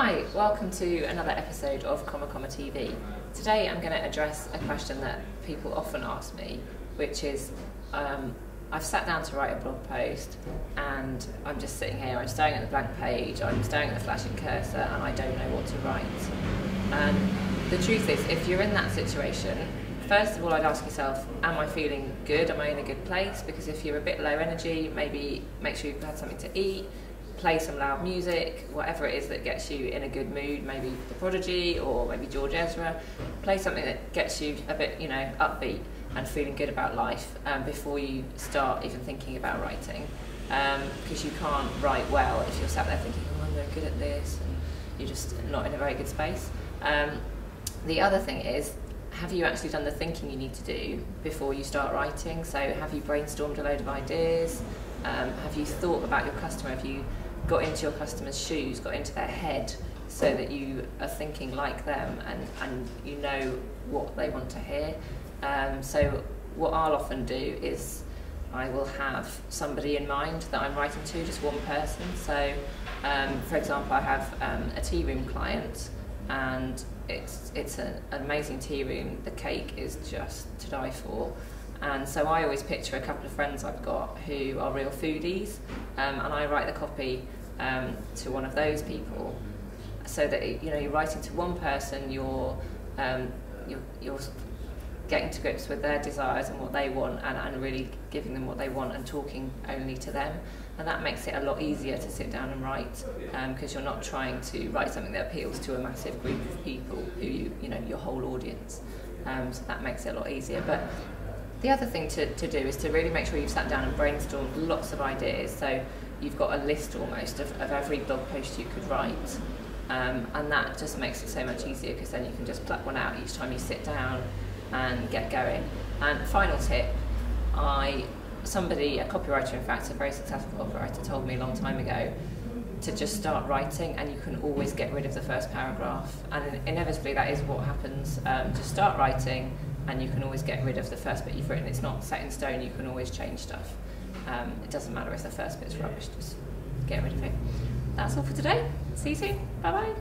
Hi, welcome to another episode of Comma TV. Today I'm going to address a question that people often ask me, which is I've sat down to write a blog post and I'm just sitting here, I'm staring at the blank page, I'm staring at the flashing cursor and I don't know what to write. And the truth is, if you're in that situation, first of all I'd ask yourself, am I feeling good? Am I in a good place? Because if you're a bit low energy, maybe make sure you've had something to eat, play some loud music, whatever it is that gets you in a good mood, maybe The Prodigy or maybe George Ezra. Play something that gets you a bit, upbeat and feeling good about life before you start even thinking about writing. Because you can't write well if you're sat there thinking, oh, I'm no good at this, and you're just not in a very good space. The other thing is, have you actually done the thinking you need to do before you start writing? So have you brainstormed a load of ideas? Have you thought about your customer? Have you got into your customer's shoes, got into their head, so that you are thinking like them and you know what they want to hear? So what I'll often do is I will have somebody in mind that I'm writing to, just one person. So for example, I have a tea room client, and it's an amazing tea room. The cake is just to die for. And so I always picture a couple of friends I've got who are real foodies, and I write the copy to one of those people, so that you're writing to one person, you're getting to grips with their desires and what they want, and really giving them what they want and talking only to them. And that makes it a lot easier to sit down and write, because you're not trying to write something that appeals to a massive group of people who your whole audience. So that makes it a lot easier. But the other thing to do is to really make sure you've sat down and brainstormed lots of ideas. So you've got a list almost of every blog post you could write. And that just makes it so much easier, because then you can just pluck one out each time you sit down and get going. And final tip, a copywriter in fact, a very successful copywriter, told me a long time ago to just start writing, and you can always get rid of the first paragraph. And inevitably that is what happens. Just start writing, and you can always get rid of the first bit you've written. It's not set in stone, you can always change stuff. It doesn't matter if the first bit's rubbish, just get rid of it. That's all for today. See you soon. Bye bye.